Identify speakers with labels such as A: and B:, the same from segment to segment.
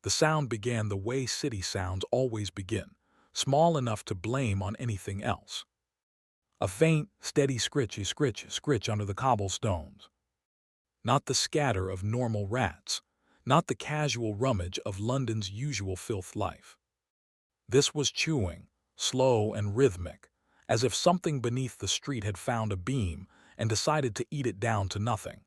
A: The sound began the way city sounds always begin, small enough to blame on anything else. A faint, steady scritchy scritch under the cobblestones. Not the scatter of normal rats, not the casual rummage of London's usual filth life. This was chewing, slow and rhythmic, as if something beneath the street had found a beam and decided to eat it down to nothing.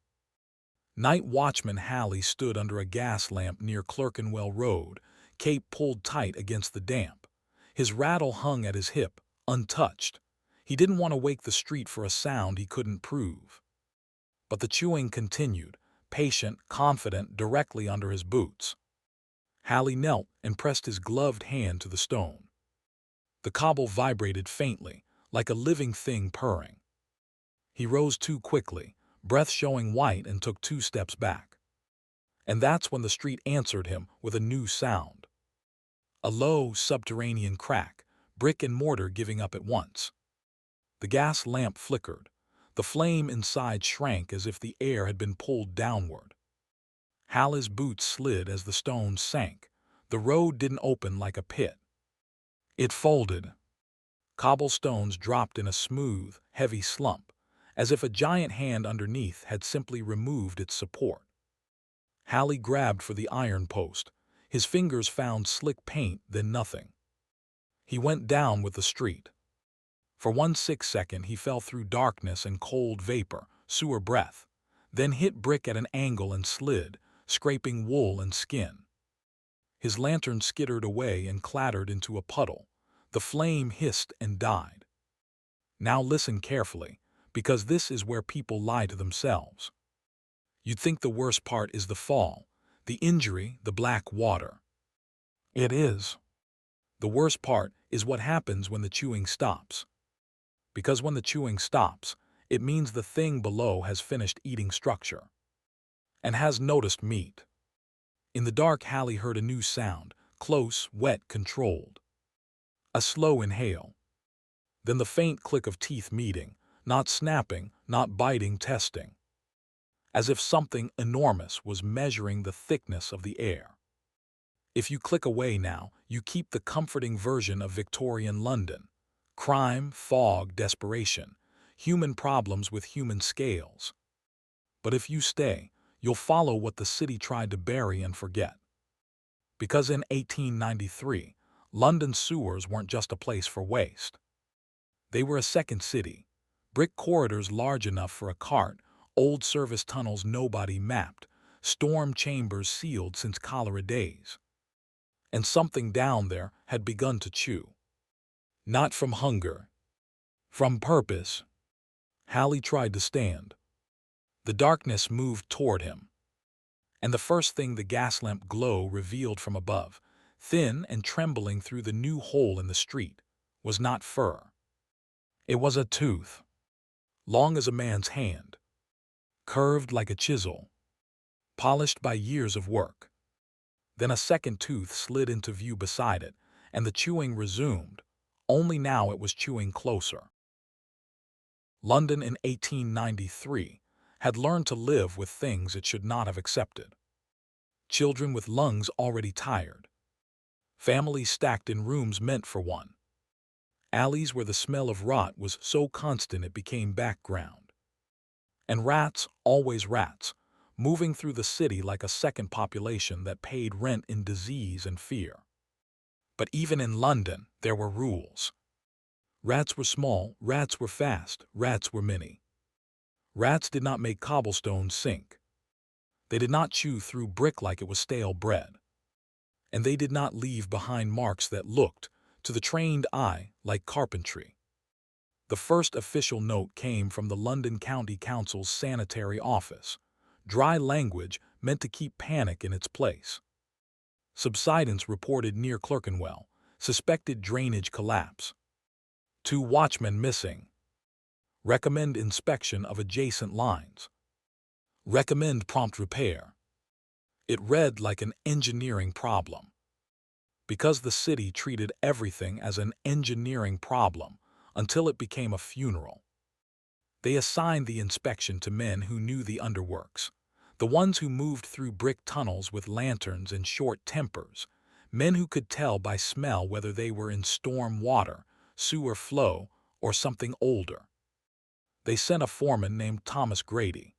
A: Night watchman Halley stood under a gas lamp near Clerkenwell Road, cape pulled tight against the damp. His rattle hung at his hip, untouched. He didn't want to wake the street for a sound he couldn't prove. But the chewing continued, patient, confident, directly under his boots. Halley knelt and pressed his gloved hand to the stone. The cobble vibrated faintly, like a living thing purring. He rose too quickly, breath showing white, and took 2 steps back. And that's when the street answered him with a new sound. A low, subterranean crack, brick and mortar giving up at once. The gas lamp flickered. The flame inside shrank as if the air had been pulled downward. Halley's boots slid as the stones sank. The road didn't open like a pit. It folded. Cobblestones dropped in a smooth, heavy slump, as if a giant hand underneath had simply removed its support. Halley grabbed for the iron post. His fingers found slick paint, then nothing. He went down with the street. For 1 second he fell through darkness and cold vapor, sewer breath, then hit brick at an angle and slid, scraping wool and skin. His lantern skittered away and clattered into a puddle. The flame hissed and died. Now listen carefully, because this is where people lie to themselves. You'd think the worst part is the fall, the injury, the black water. It is. The worst part is what happens when the chewing stops. Because when the chewing stops, it means the thing below has finished eating structure and has noticed meat. In the dark, Halley heard a new sound, close, wet, controlled. A slow inhale. Then the faint click of teeth meeting, not snapping, not biting, testing. As if something enormous was measuring the thickness of the air. If you click away now, you keep the comforting version of Victorian London. Crime, fog, desperation, human problems with human scales. But if you stay, you'll follow what the city tried to bury and forget. Because in 1893, London's sewers weren't just a place for waste. They were a second city, brick corridors large enough for a cart, old service tunnels nobody mapped, storm chambers sealed since cholera days. And something down there had begun to chew. Not from hunger. From purpose. Halley tried to stand. The darkness moved toward him. And the first thing the gas lamp glow revealed from above, thin and trembling through the new hole in the street, was not fur. It was a tooth. Long as a man's hand. Curved like a chisel. Polished by years of work. Then a second tooth slid into view beside it, and the chewing resumed. Only now it was chewing closer. London in 1893 had learned to live with things it should not have accepted. Children with lungs already tired. Families stacked in rooms meant for one. Alleys where the smell of rot was so constant it became background. And rats, always rats, moving through the city like a second population that paid rent in disease and fear. But even in London, there were rules. Rats were small, rats were fast, rats were many. Rats did not make cobblestones sink. They did not chew through brick like it was stale bread. And they did not leave behind marks that looked, to the trained eye, like carpentry. The first official note came from the London County Council's sanitary office. Dry language meant to keep panic in its place. SUBSIDENCE reported near Clerkenwell, suspected drainage collapse. 2 watchmen missing. Recommend inspection of adjacent lines. Recommend prompt repair. It read like an engineering problem. Because the city treated everything as an engineering problem until it became a funeral. They assigned the inspection to men who knew the underworks, The ones who moved through brick tunnels with lanterns and short tempers, men who could tell by smell whether they were in storm water, sewer flow, or something older. They sent a foreman named Thomas Grady.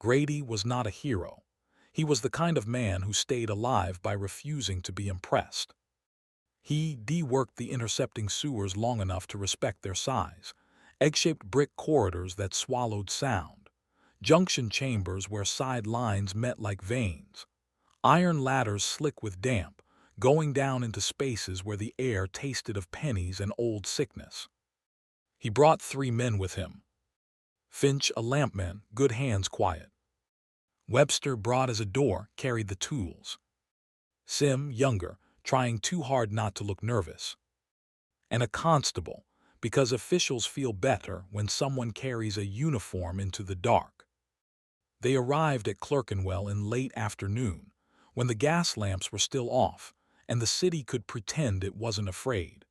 A: Grady was not a hero. He was the kind of man who stayed alive by refusing to be impressed. He de-worked the intercepting sewers long enough to respect their size, egg-shaped brick corridors that swallowed sound, junction chambers where side lines met like veins, iron ladders slick with damp, going down into spaces where the air tasted of pennies and old sickness. He brought 3 men with him. Finch, a lampman, good hands quiet. Webster, broad as a door, carried the tools. Sim, younger, trying too hard not to look nervous. And a constable, because officials feel better when someone carries a uniform into the dark. They arrived at Clerkenwell in late afternoon, when the gas lamps were still off, and the city could pretend it wasn't afraid.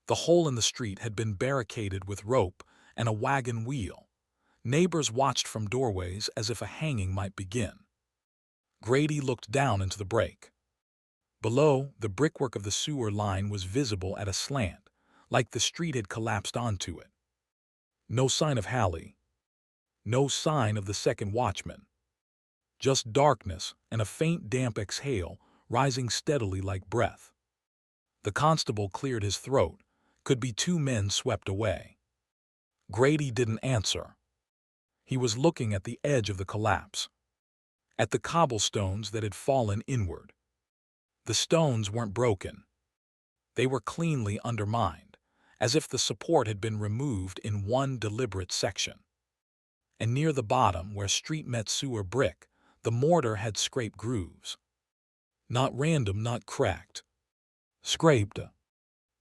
A: The hole in the street had been barricaded with rope and a wagon wheel. Neighbors watched from doorways as if a hanging might begin. Grady looked down into the break. Below, the brickwork of the sewer line was visible at a slant, like the street had collapsed onto it. No sign of Hallie. No sign of the second watchman. Just darkness and a faint damp exhale rising steadily like breath. The constable cleared his throat. Could be 2 men swept away. Grady didn't answer. He was looking at the edge of the collapse, at the cobblestones that had fallen inward. The stones weren't broken. They were cleanly undermined, as if the support had been removed in one deliberate section. And near the bottom, where street met sewer brick, the mortar had scraped grooves. Not random, not cracked. Scraped.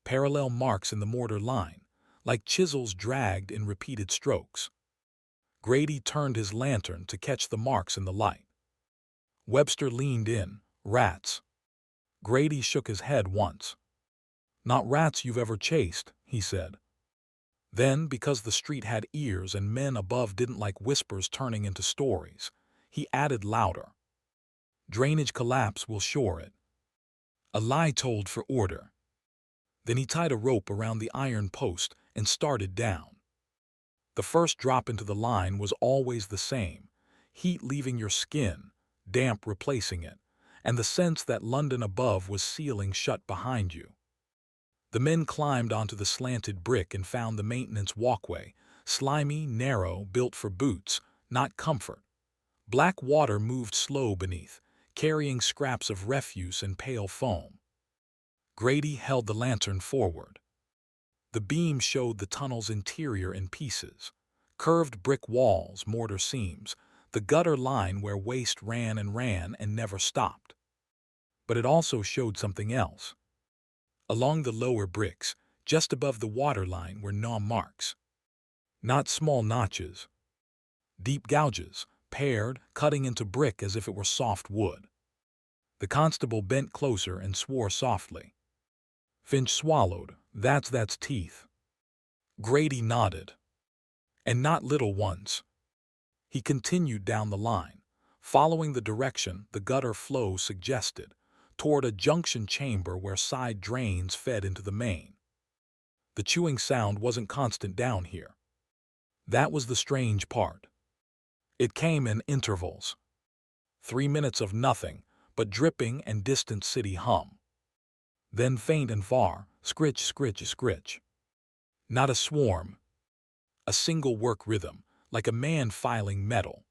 A: Parallel marks in the mortar line, like chisels dragged in repeated strokes. Grady turned his lantern to catch the marks in the light. Webster leaned in. Rats. Grady shook his head once. Not rats you've ever chased, he said. Then, because the street had ears and men above didn't like whispers turning into stories, he added louder. Drainage collapse will shore it. A lie told for order. Then he tied a rope around the iron post and started down. The first drop into the line was always the same, heat leaving your skin, damp replacing it, and the sense that London above was sealing shut behind you. The men climbed onto the slanted brick and found the maintenance walkway, slimy, narrow, built for boots, not comfort. Black water moved slow beneath, carrying scraps of refuse and pale foam. Grady held the lantern forward. The beam showed the tunnel's interior in pieces. Curved brick walls, mortar seams, the gutter line where waste ran and never stopped. But it also showed something else. Along the lower bricks, just above the water line, were gnaw marks. Not small notches. Deep gouges, pared, cutting into brick as if it were soft wood. The constable bent closer and swore softly. Finch swallowed. That's teeth. Grady nodded. And not little ones. He continued down the line, following the direction the gutter flow suggested, toward a junction chamber where side drains fed into the main. The chewing sound wasn't constant down here. That was the strange part. It came in intervals. 3 minutes of nothing but dripping and distant city hum. Then faint and far, scritch, scritch, scritch. Not a swarm. A single work rhythm, like a man filing metal.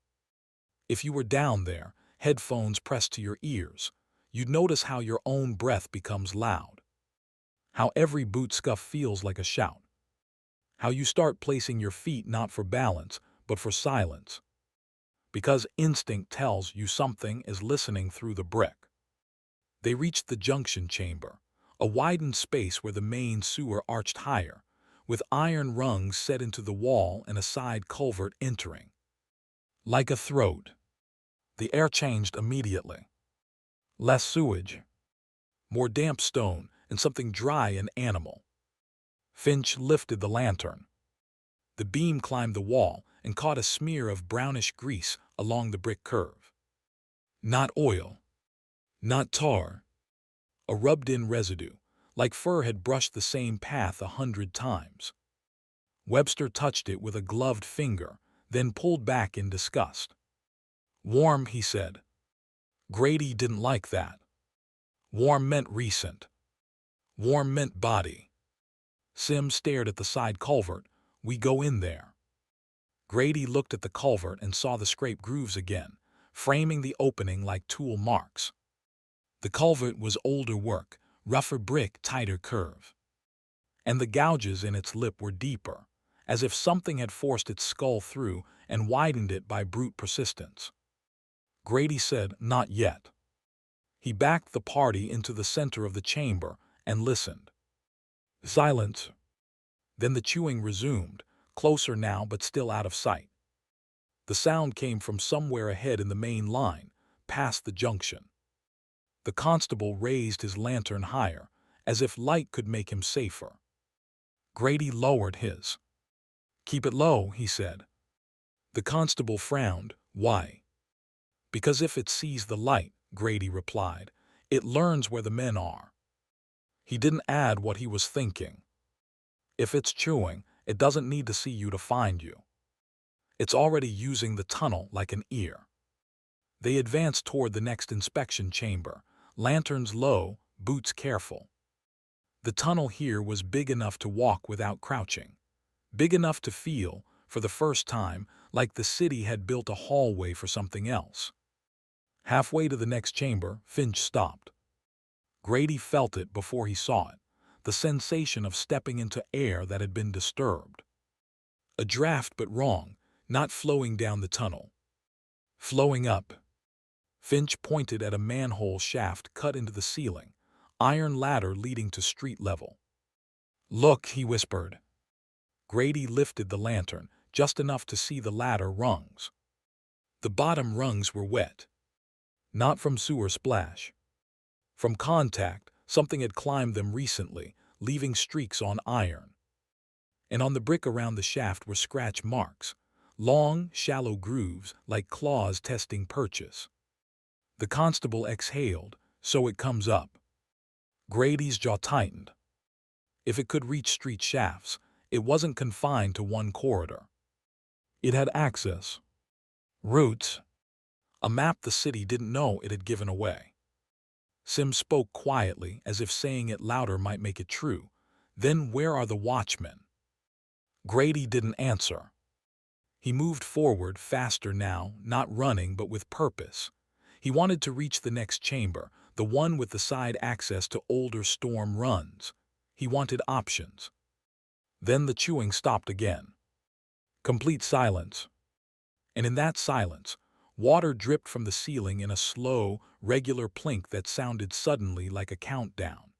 A: If you were down there, headphones pressed to your ears, you'd notice how your own breath becomes loud. How every boot scuff feels like a shout. How you start placing your feet not for balance, but for silence. Because instinct tells you something is listening through the brick. They reached the junction chamber, a widened space where the main sewer arched higher, with iron rungs set into the wall and a side culvert entering. Like a throat. The air changed immediately. Less sewage. More damp stone and something dry and animal. Finch lifted the lantern. The beam climbed the wall and caught a smear of brownish grease along the brick curve. Not oil, not tar, a rubbed-in residue, like fur had brushed the same path 100 times. Webster touched it with a gloved finger, then pulled back in disgust. Warm, he said. Grady didn't like that. Warm meant recent. Warm meant body. Sim stared at the side culvert. We go in there. Grady looked at the culvert and saw the scrape grooves again, framing the opening like tool marks. The culvert was older work, rougher brick, tighter curve. And the gouges in its lip were deeper, as if something had forced its skull through and widened it by brute persistence. Grady said, "Not yet." He backed the party into the center of the chamber and listened. Silence. Then the chewing resumed, closer now but still out of sight. The sound came from somewhere ahead in the main line, past the junction. The constable raised his lantern higher, as if light could make him safer. Grady lowered his. "Keep it low," he said. The constable frowned. "Why?" "Because if it sees the light," Grady replied, "it learns where the men are." He didn't add what he was thinking. If it's chewing, it doesn't need to see you to find you. It's already using the tunnel like an ear. They advanced toward the next inspection chamber, lanterns low, boots careful. The tunnel here was big enough to walk without crouching, big enough to feel, for the first time, like the city had built a hallway for something else. Halfway to the next chamber, Finch stopped. Grady felt it before he saw it, the sensation of stepping into air that had been disturbed. A draft but wrong, not flowing down the tunnel. Flowing up. Finch pointed at a manhole shaft cut into the ceiling, iron ladder leading to street level. "Look," he whispered. Grady lifted the lantern, just enough to see the ladder rungs. The bottom rungs were wet. Not from sewer splash. From contact, something had climbed them recently, leaving streaks on iron. And on the brick around the shaft were scratch marks, long, shallow grooves like claws testing purchase. The constable exhaled, "So it comes up." Grady's jaw tightened. If it could reach street shafts, it wasn't confined to one corridor. It had access. Routes. A map the city didn't know it had given away. Sim spoke quietly, as if saying it louder might make it true. "Then where are the watchmen?" Grady didn't answer. He moved forward, faster now, not running but with purpose. He wanted to reach the next chamber, the one with the side access to older storm runs. He wanted options. Then the chewing stopped again. Complete silence. And in that silence, water dripped from the ceiling in a slow, regular plink that sounded suddenly like a countdown.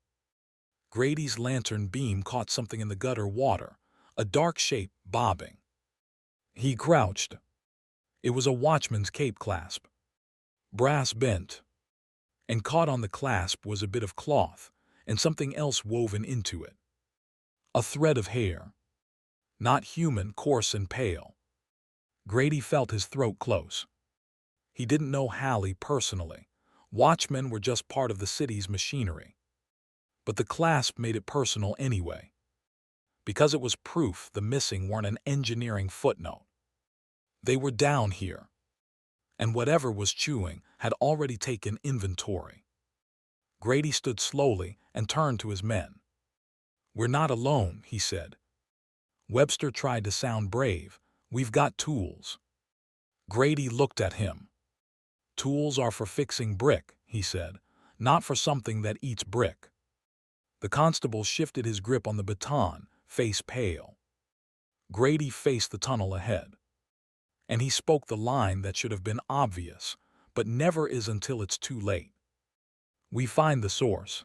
A: Grady's lantern beam caught something in the gutter water, a dark shape bobbing. He crouched. It was a watchman's cape clasp. Brass bent. And caught on the clasp was a bit of cloth, and something else woven into it. A thread of hair. Not human, coarse and pale. Grady felt his throat close. He didn't know Hallie personally. Watchmen were just part of the city's machinery. But the clasp made it personal anyway. Because it was proof the missing weren't an engineering footnote. They were down here. And whatever was chewing had already taken inventory. Grady stood slowly and turned to his men. "We're not alone," he said. Webster tried to sound brave. "We've got tools." Grady looked at him. "Tools are for fixing brick," he said, "not for something that eats brick." The constable shifted his grip on the baton, face pale. Grady faced the tunnel ahead. And he spoke the line that should have been obvious, but never is until it's too late. "We find the source.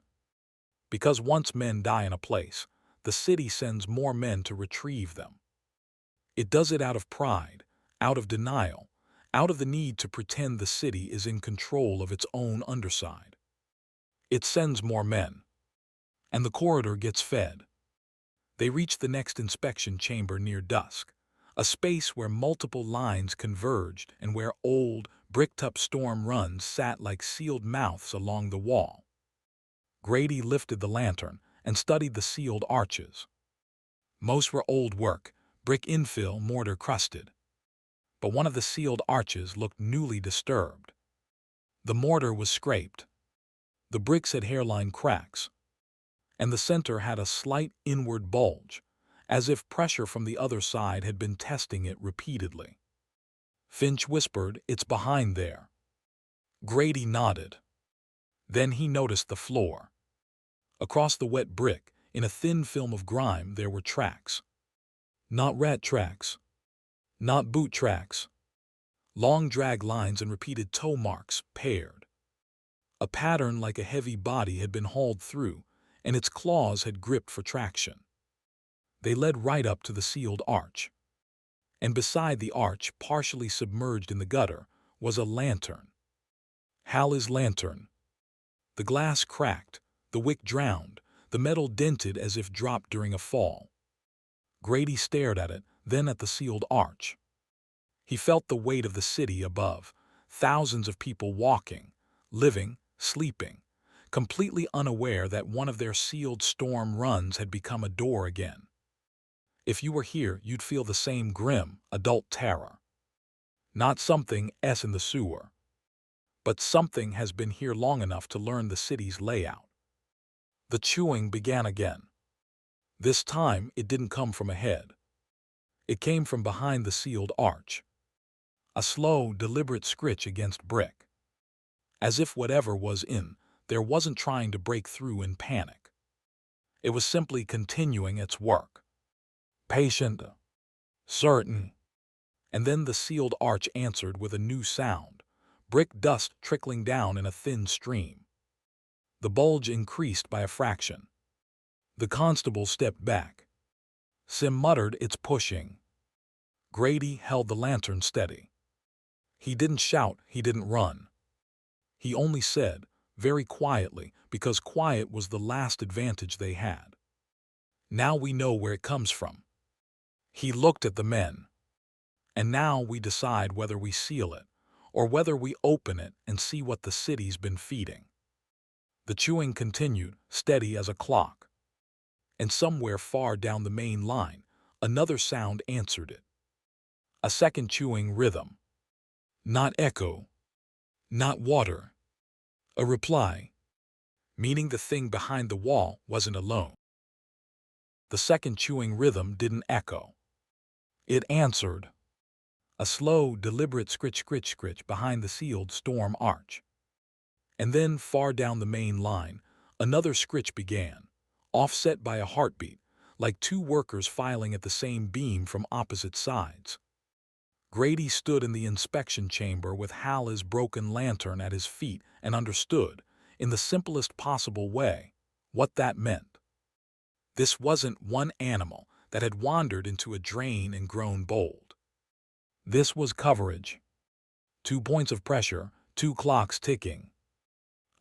A: Because once men die in a place, the city sends more men to retrieve them. It does it out of pride, out of denial, out of the need to pretend the city is in control of its own underside. It sends more men. And the corridor gets fed." They reached the next inspection chamber near dusk, a space where multiple lines converged and where old, bricked-up storm runs sat like sealed mouths along the wall. Grady lifted the lantern and studied the sealed arches. Most were old work, brick infill, mortar crusted. But one of the sealed arches looked newly disturbed. The mortar was scraped. The bricks had hairline cracks, and the center had a slight inward bulge, as if pressure from the other side had been testing it repeatedly. Finch whispered, "It's behind there." Grady nodded. Then he noticed the floor. Across the wet brick, in a thin film of grime, there were tracks. Not rat tracks. Not boot tracks. Long drag lines and repeated toe marks, paired. A pattern like a heavy body had been hauled through, and its claws had gripped for traction. They led right up to the sealed arch. And beside the arch, partially submerged in the gutter, was a lantern. Hal's lantern. The glass cracked, the wick drowned, the metal dented as if dropped during a fall. Grady stared at it, then at the sealed arch. He felt the weight of the city above, thousands of people walking, living, sleeping, completely unaware that one of their sealed storm runs had become a door again. If you were here, you'd feel the same grim, adult terror. Not something S in the sewer, but something has been here long enough to learn the city's layout. The chewing began again. This time, it didn't come from ahead. It came from behind the sealed arch. A slow, deliberate scritch against brick. As if whatever was in there wasn't trying to break through in panic. It was simply continuing its work. Patient. Certain. And then the sealed arch answered with a new sound, brick dust trickling down in a thin stream. The bulge increased by a fraction. The constable stepped back. Sim muttered, "It's pushing." Grady held the lantern steady. He didn't shout, he didn't run. He only said, very quietly, because quiet was the last advantage they had, "Now we know where it comes from." He looked at the men. "And now we decide whether we seal it, or whether we open it and see what the city's been feeding." The chewing continued, steady as a clock. And somewhere far down the main line, another sound answered it. A second chewing rhythm. Not echo. Not water. A reply. Meaning the thing behind the wall wasn't alone. The second chewing rhythm didn't echo. It answered. A slow, deliberate scritch, scritch, scritch behind the sealed storm arch. And then, far down the main line, another scritch began, offset by a heartbeat, like two workers filing at the same beam from opposite sides. Grady stood in the inspection chamber with Hal's broken lantern at his feet and understood, in the simplest possible way, what that meant. This wasn't one animal that had wandered into a drain and grown bold. This was coverage. 2 points of pressure, 2 clocks ticking.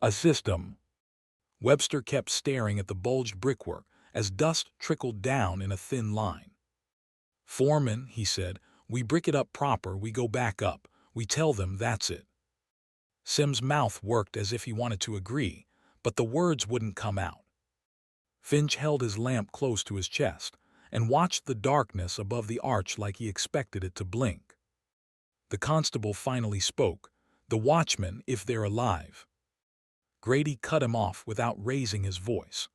A: A system. Webster kept staring at the bulged brickwork as dust trickled down in a thin line. "Foreman," he said, "we brick it up proper, we go back up, we tell them that's it." Sim's mouth worked as if he wanted to agree, but the words wouldn't come out. Finch held his lamp close to his chest and watched the darkness above the arch like he expected it to blink. The constable finally spoke, "The watchmen, if they're alive." Grady cut him off without raising his voice.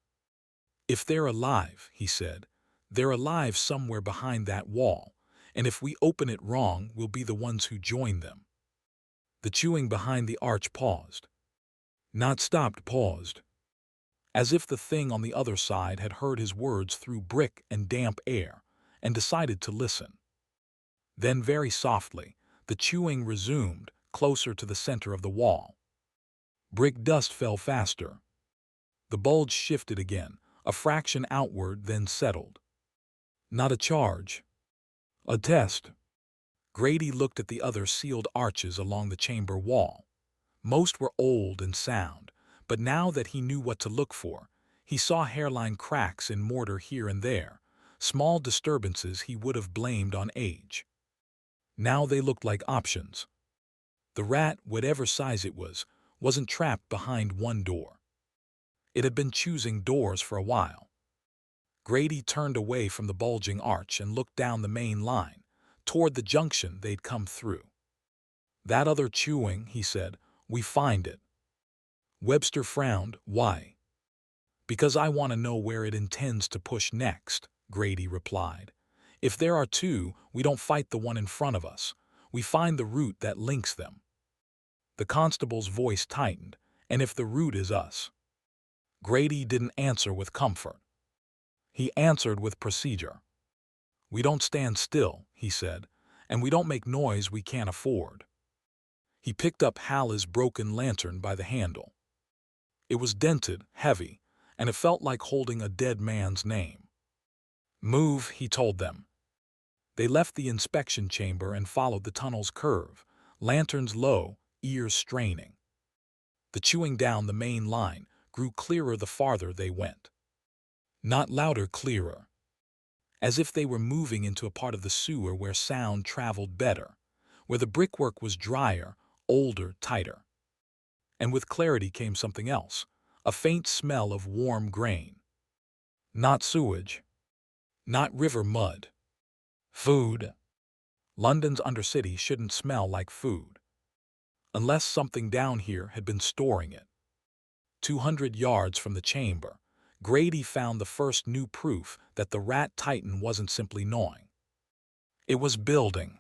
A: "If they're alive," he said, "they're alive somewhere behind that wall, and if we open it wrong, we'll be the ones who join them." The chewing behind the arch paused. Not stopped, paused. As if the thing on the other side had heard his words through brick and damp air and decided to listen. Then very softly, the chewing resumed, closer to the center of the wall. Brick dust fell faster. The bulge shifted again, a fraction outward, then settled. Not a charge. A test. Grady looked at the other sealed arches along the chamber wall. Most were old and sound, but now that he knew what to look for, he saw hairline cracks in mortar here and there, Small disturbances he would have blamed on age. Now they looked like options. The rat, whatever size it was, wasn't trapped behind one door. It had been choosing doors for a while. Grady turned away from the bulging arch and looked down the main line, toward the junction they'd come through. "That other chewing," he said. "We find it." Webster frowned. "Why?" "Because I want to know where it intends to push next," Grady replied. "If there are two, we don't fight the one in front of us. We find the route that links them." The constable's voice tightened. "And if the route is us?" Grady didn't answer with comfort. He answered with procedure. "We don't stand still," he said, "and we don't make noise we can't afford." He picked up Hallie's broken lantern by the handle. It was dented, heavy, and it felt like holding a dead man's name. "Move," he told them. They left the inspection chamber and followed the tunnel's curve, lanterns low, ears straining. The chewing down the main line grew clearer the farther they went. Not louder, clearer. As if they were moving into a part of the sewer where sound traveled better, where the brickwork was drier, older, tighter. And with clarity came something else, a faint smell of warm grain. Not sewage. Not river mud. Food. London's undercity shouldn't smell like food. Unless something down here had been storing it. 200 yards from the chamber, Grady found the first new proof that the rat titan wasn't simply gnawing. It was building.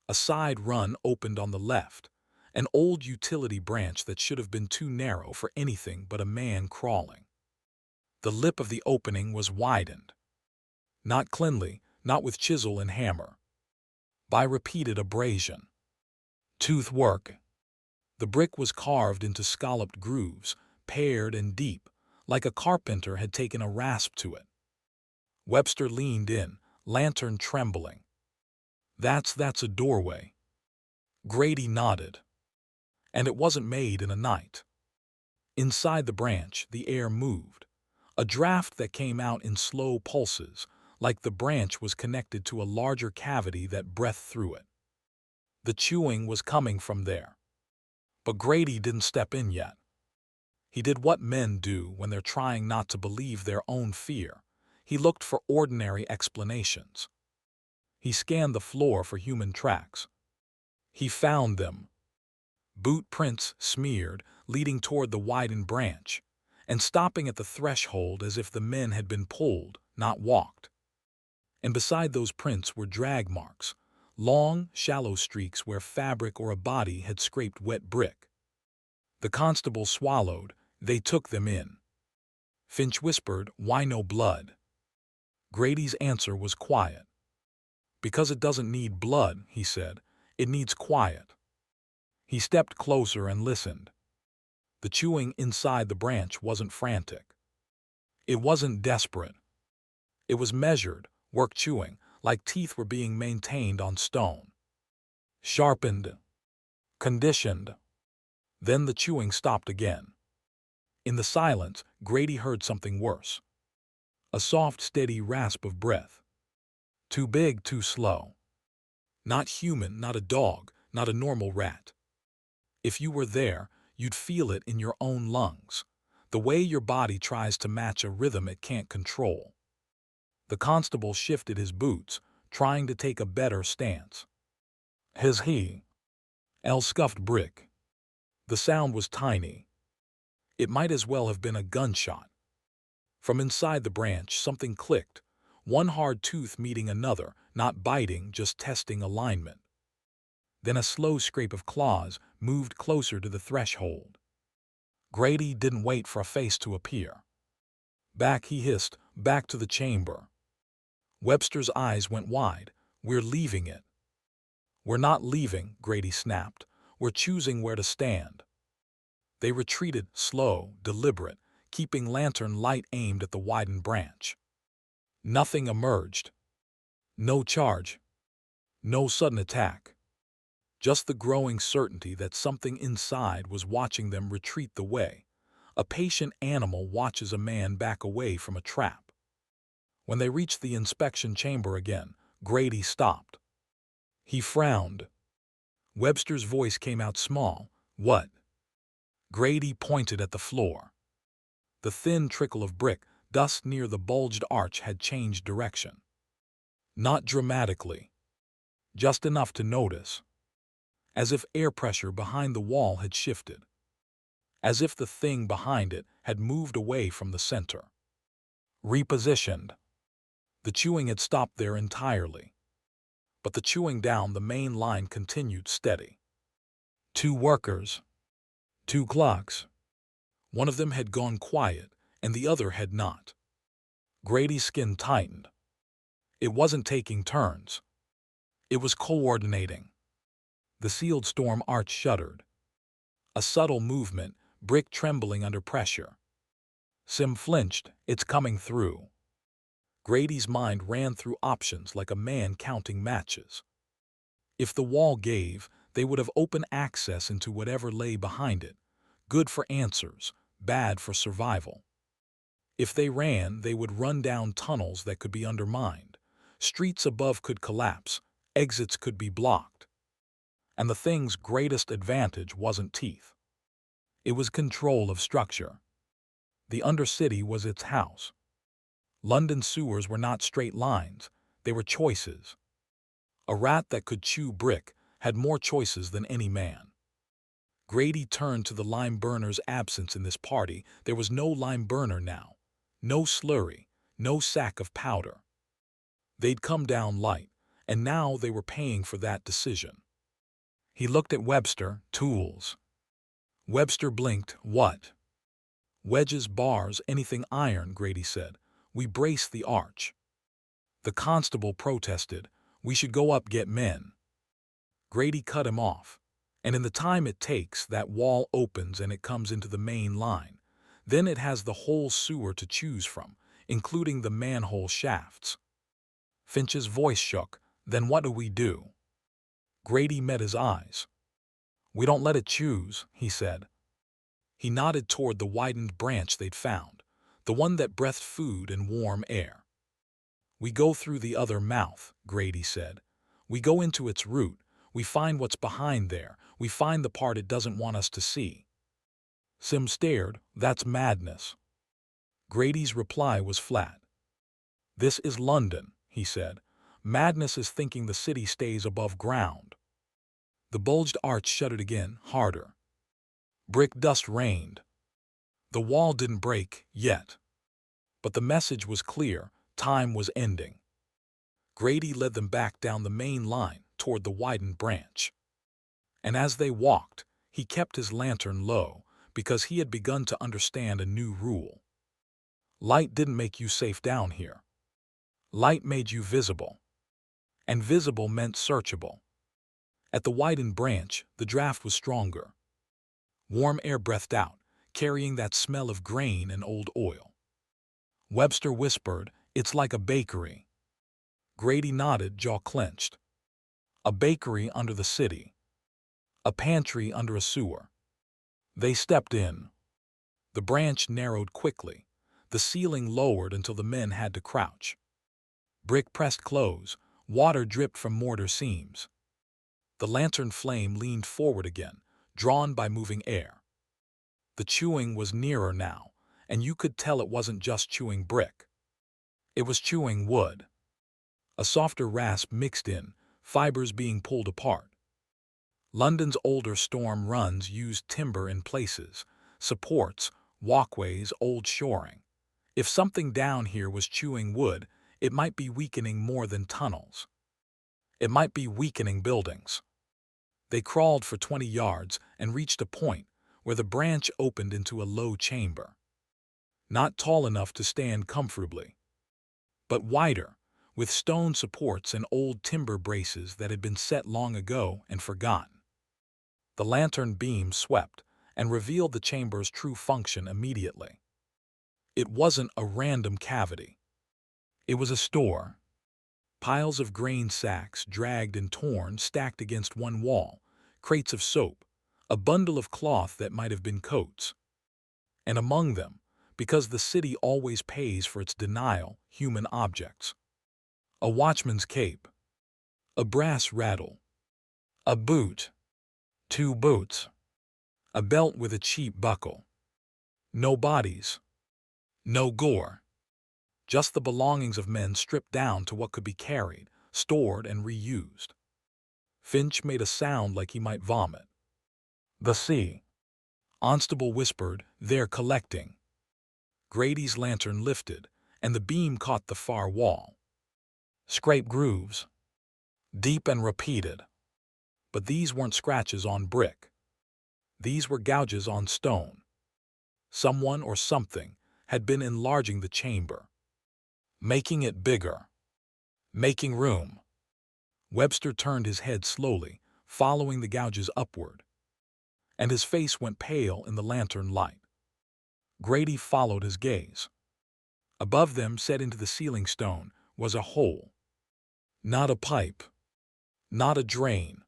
A: A side run opened on the left, an old utility branch that should have been too narrow for anything but a man crawling. The lip of the opening was widened. Not cleanly, not with chisel and hammer. By repeated abrasion. Tooth work. The brick was carved into scalloped grooves, paired and deep, like a carpenter had taken a rasp to it. Webster leaned in, lantern trembling. That's a doorway." Grady nodded. "And it wasn't made in a night." Inside the branch, the air moved, a draft that came out in slow pulses, like the branch was connected to a larger cavity that breathed through it. The chewing was coming from there. But Grady didn't step in yet. He did what men do when they're trying not to believe their own fear. He looked for ordinary explanations. He scanned the floor for human tracks. He found them. Boot prints smeared, leading toward the widened branch, and stopping at the threshold as if the men had been pulled, not walked. And beside those prints were drag marks, long, shallow streaks where fabric or a body had scraped wet brick. The constable swallowed. They took them in. Finch whispered, "Why no blood?" Grady's answer was quiet. "Because it doesn't need blood," he said. "It needs quiet." He stepped closer and listened. The chewing inside the branch wasn't frantic. It wasn't desperate. It was measured, work chewing, like teeth were being maintained on stone. Sharpened. Conditioned. Then the chewing stopped again. In the silence, Grady heard something worse. A soft, steady rasp of breath. Too big, too slow. Not human, not a dog, not a normal rat. If you were there, you'd feel it in your own lungs, the way your body tries to match a rhythm it can't control. The constable shifted his boots, trying to take a better stance. His L scuffed brick. The sound was tiny. It might as well have been a gunshot. From inside the branch, something clicked, one hard tooth meeting another, not biting, just testing alignment. Then a slow scrape of claws moved closer to the threshold. Grady didn't wait for a face to appear. "Back," he hissed, "back to the chamber." Webster's eyes went wide. "We're leaving it." "We're not leaving," Grady snapped. "We're choosing where to stand." They retreated, slow, deliberate, keeping lantern light aimed at the widened branch. Nothing emerged. No charge. No sudden attack. Just the growing certainty that something inside was watching them retreat the way a patient animal watches a man back away from a trap. When they reached the inspection chamber again, Grady stopped. He frowned. Webster's voice came out small. "What?" Grady pointed at the floor. The thin trickle of brick dust near the bulged arch had changed direction. Not dramatically, just enough to notice. As if air pressure behind the wall had shifted. As if the thing behind it had moved away from the center. Repositioned. The chewing had stopped there entirely. But the chewing down the main line continued steady. 2 workers. 2 clocks. One of them had gone quiet, and the other had not. Grady's skin tightened. It wasn't taking turns. It was coordinating. The sealed storm arch shuddered. A subtle movement, brick trembling under pressure. Sim flinched. "It's coming through." Grady's mind ran through options like a man counting matches. If the wall gave, they would have open access into whatever lay behind it. Good for answers, bad for survival. If they ran, they would run down tunnels that could be undermined. Streets above could collapse. Exits could be blocked. And the thing's greatest advantage wasn't teeth. It was control of structure. The undercity was its house. London sewers were not straight lines, they were choices. A rat that could chew brick had more choices than any man. Grady turned to the lime burner's absence in this party. There was no lime burner now. No slurry, no sack of powder. They'd come down light, and now they were paying for that decision. He looked at Webster. "Tools." Webster blinked. "What?" "Wedges, bars, anything iron," Grady said. "We brace the arch." The constable protested. "We should go up, get men." Grady cut him off. "And in the time it takes, that wall opens and it comes into the main line. Then it has the whole sewer to choose from, including the manhole shafts." Finch's voice shook. "Then what do we do?" Grady met his eyes. "We don't let it choose," he said. He nodded toward the widened branch they'd found, the one that breathed food and warm air. "We go through the other mouth," Grady said. "We go into its root, we find what's behind there, we find the part it doesn't want us to see." Sim stared. "That's madness." Grady's reply was flat. "This is London," he said. "Madness is thinking the city stays above ground." The bulged arch shuddered again, harder. Brick dust rained. The wall didn't break, yet. But the message was clear. Time was ending. Grady led them back down the main line toward the widened branch. And as they walked, he kept his lantern low, because he had begun to understand a new rule. Light didn't make you safe down here. Light made you visible. And visible meant searchable. At the widened branch, the draft was stronger. Warm air breathed out, carrying that smell of grain and old oil. Webster whispered, "It's like a bakery." Grady nodded, jaw clenched. A bakery under the city. A pantry under a sewer. They stepped in. The branch narrowed quickly. The ceiling lowered until the men had to crouch. Brick pressed close. Water dripped from mortar seams. The lantern flame leaned forward again, drawn by moving air. The chewing was nearer now, and you could tell it wasn't just chewing brick. It was chewing wood. A softer rasp mixed in, fibers being pulled apart. London's older storm runs used timber in places, supports, walkways, old shoring. If something down here was chewing wood, it might be weakening more than tunnels. It might be weakening buildings. They crawled for 20 yards and reached a point where the branch opened into a low chamber. Not tall enough to stand comfortably, but wider, with stone supports and old timber braces that had been set long ago and forgotten. The lantern beam swept and revealed the chamber's true function immediately. It wasn't a random cavity. It was a store. Piles of grain sacks, dragged and torn, stacked against one wall, crates of soap, a bundle of cloth that might have been coats. And among them, Because the city always pays for its denial, human objects. A watchman's cape. A brass rattle. A boot. 2 boots. A belt with a cheap buckle. No bodies. No gore. Just the belongings of men stripped down to what could be carried, stored, and reused. Finch made a sound like he might vomit. The sea. Constable whispered, "They're collecting." Grady's lantern lifted, and the beam caught the far wall. Scrape grooves. Deep and repeated. But these weren't scratches on brick. These were gouges on stone. Someone or something had been enlarging the chamber. Making it bigger. Making room. Webster turned his head slowly, following the gouges upward, and his face went pale in the lantern light. Grady followed his gaze. Above them, set into the ceiling stone, was a hole. Not a pipe. Not a drain.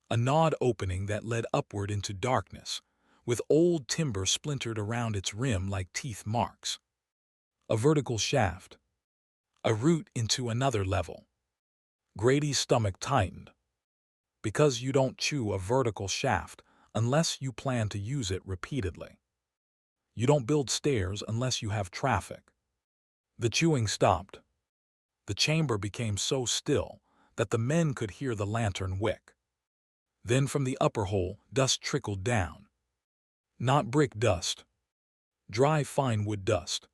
A: A gnawed opening that led upward into darkness, with old timber splintered around its rim like teeth marks. A vertical shaft. A route into another level. Grady's stomach tightened. Because you don't chew a vertical shaft unless you plan to use it repeatedly. You don't build stairs unless you have traffic. The chewing stopped. The chamber became so still that the men could hear the lantern wick. Then from the upper hole, dust trickled down. Not brick dust. Dry fine wood dust.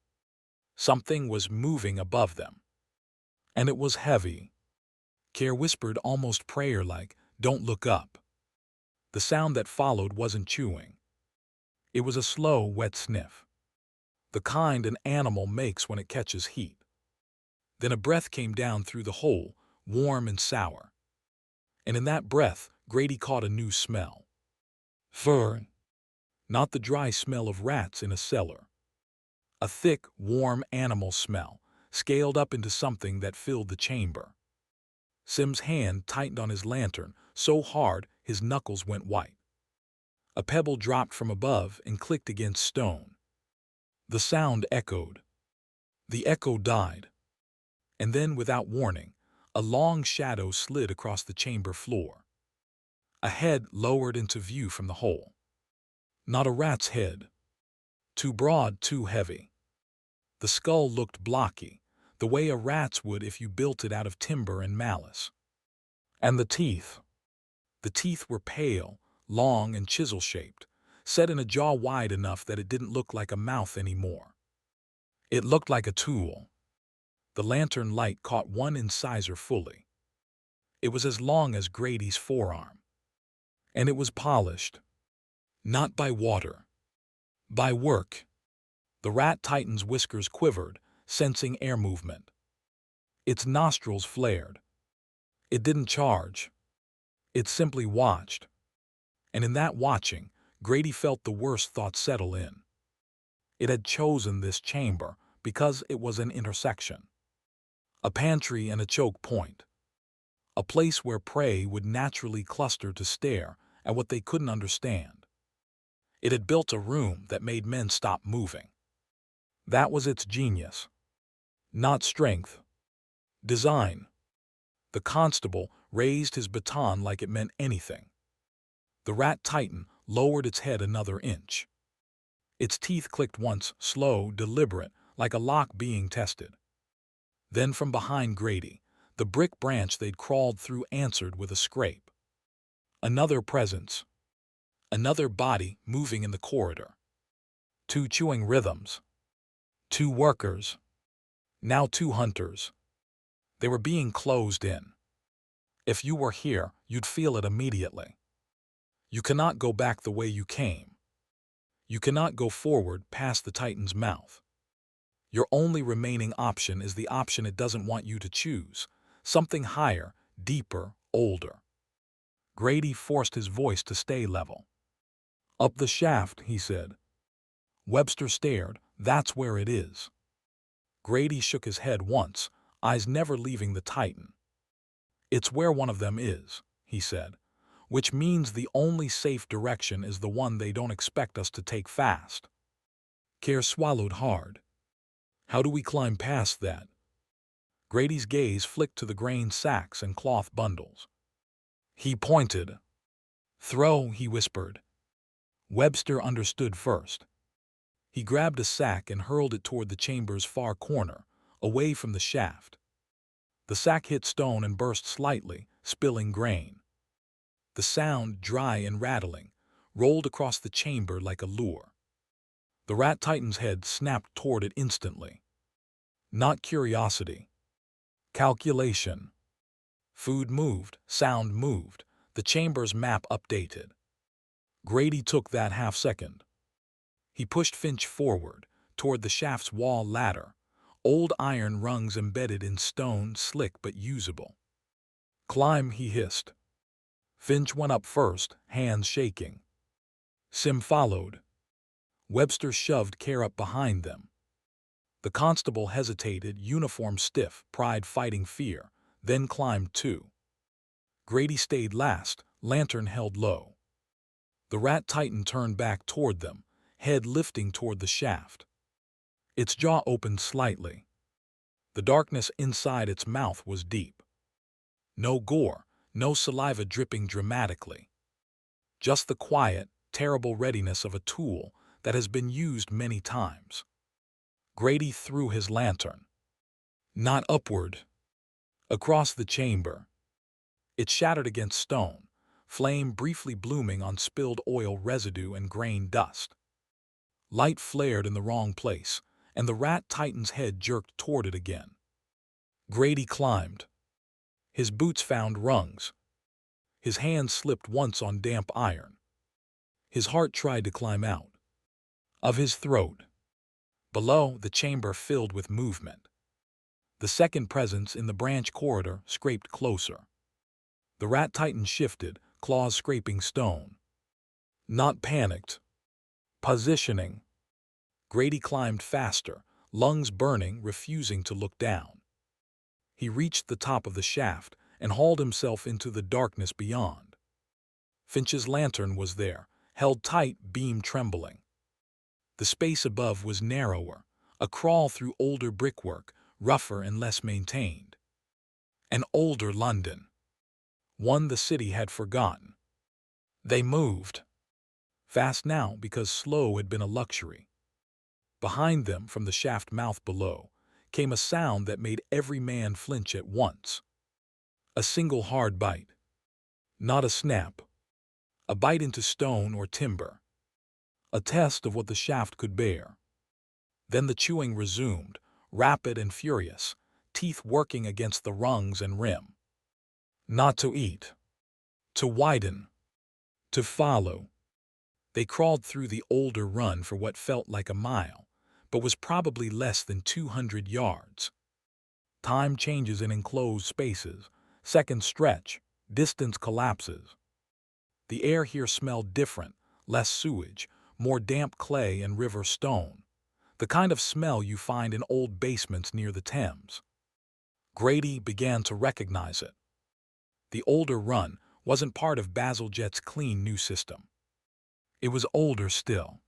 A: Something was moving above them. And it was heavy. Care whispered almost prayer-like, "Don't look up." The sound that followed wasn't chewing. It was a slow, wet sniff. The kind an animal makes when it catches heat. Then a breath came down through the hole, warm and sour. And in that breath, Grady caught a new smell. Fur. Not the dry smell of rats in a cellar. A thick, warm animal smell, scaled up into something that filled the chamber. Sim's hand tightened on his lantern so hard his knuckles went white. A pebble dropped from above and clicked against stone. The sound echoed. The echo died. And then, without warning, a long shadow slid across the chamber floor. A head lowered into view from the hole. Not a rat's head. Too broad, too heavy. The skull looked blocky, the way a rat's would if you built it out of timber and malice. And the teeth. The teeth were pale, long and chisel-shaped, set in a jaw wide enough that it didn't look like a mouth anymore. It looked like a tool. The lantern light caught one incisor fully. It was as long as Grady's forearm. And it was polished. Not by water. By work. The rat titan's whiskers quivered, sensing air movement. Its nostrils flared. It didn't charge. It simply watched. And in that watching, Grady felt the worst thought settle in. It had chosen this chamber because it was an intersection. A pantry and a choke point. A place where prey would naturally cluster to stare at what they couldn't understand. It had built a room that made men stop moving. That was its genius. Not strength. Design. The constable raised his baton like it meant anything. The rat titan lowered its head another inch. Its teeth clicked once, slow, deliberate, like a lock being tested. Then from behind Grady, the brick branch they'd crawled through answered with a scrape. Another presence. Another body moving in the corridor. 2 chewing rhythms. 2 workers. Now 2 hunters. They were being closed in. If you were here, you'd feel it immediately. You cannot go back the way you came. You cannot go forward past the Titan's mouth. Your only remaining option is the option it doesn't want you to choose, something higher, deeper, older. Grady forced his voice to stay level. Up the shaft, he said. Webster stared. That's where it is. Grady shook his head once, eyes never leaving the Titan. It's where one of them is, he said, which means the only safe direction is the one they don't expect us to take fast. Care swallowed hard. How do we climb past that? Grady's gaze flicked to the grain sacks and cloth bundles. He pointed. Throw, he whispered. Webster understood first. He grabbed a sack and hurled it toward the chamber's far corner, away from the shaft. The sack hit stone and burst slightly, spilling grain. The sound, dry and rattling, rolled across the chamber like a lure. The rat titan's head snapped toward it instantly. Not curiosity. Calculation. Food moved, sound moved, the chamber's map updated. Grady took that half-second. He pushed Finch forward, toward the shaft's wall ladder, old iron rungs embedded in stone, slick but usable. Climb, he hissed. Finch went up first, hands shaking. Sim followed. Webster shoved Care up behind them. The constable hesitated, uniform stiff, pride fighting fear, then climbed too. Grady stayed last, lantern held low. The rat titan turned back toward them, head lifting toward the shaft. Its jaw opened slightly. The darkness inside its mouth was deep. No gore, no saliva dripping dramatically. Just the quiet, terrible readiness of a tool that has been used many times. Grady threw his lantern. Not upward. Across the chamber. It shattered against stone, flame briefly blooming on spilled oil residue and grain dust. Light flared in the wrong place, and the rat titan's head jerked toward it again. Grady climbed. His boots found rungs. His hand slipped once on damp iron. His heart tried to climb out of his throat. Below, the chamber filled with movement. The second presence in the branch corridor scraped closer. The rat titan shifted, claws scraping stone. Not panicked. Positioning. Grady climbed faster, lungs burning, refusing to look down. He reached the top of the shaft and hauled himself into the darkness beyond. Finch's lantern was there, held tight, beam trembling. The space above was narrower, a crawl through older brickwork, rougher and less maintained. An older London. One the city had forgotten. They moved. Fast now because slow had been a luxury. Behind them, from the shaft mouth below, came a sound that made every man flinch at once. A single hard bite. Not a snap. A bite into stone or timber. A test of what the shaft could bear. Then the chewing resumed, rapid and furious, teeth working against the rungs and rim. Not to eat. To widen. To follow. They crawled through the older run for what felt like a mile, but was probably less than 200 yards. Time changes in enclosed spaces, seconds stretch, distance collapses. The air here smelled different, less sewage, more damp clay and river stone, the kind of smell you find in old basements near the Thames. Grady began to recognize it. The older run wasn't part of Bazalgette's clean new system. It was older still.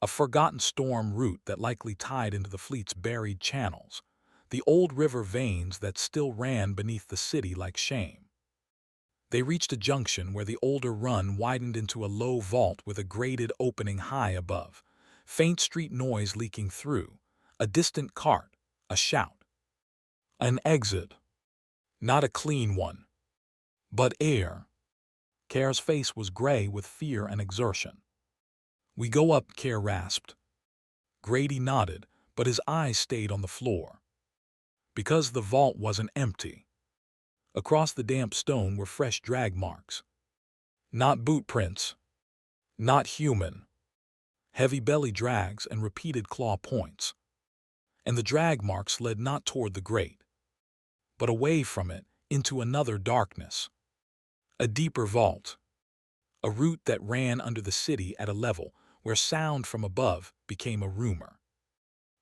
A: A forgotten storm route that likely tied into the fleet's buried channels, the old river veins that still ran beneath the city like shame. They reached a junction where the older run widened into a low vault with a grated opening high above, faint street noise leaking through, a distant cart, a shout. An exit. Not a clean one. But air. Care's face was gray with fear and exertion. We go up, Care rasped. Grady nodded, but his eyes stayed on the floor. Because the vault wasn't empty. Across the damp stone were fresh drag marks. Not boot prints. Not human. Heavy belly drags and repeated claw points. And the drag marks led not toward the grate, but away from it into another darkness. A deeper vault. A route that ran under the city at a level where sound from above became a rumor.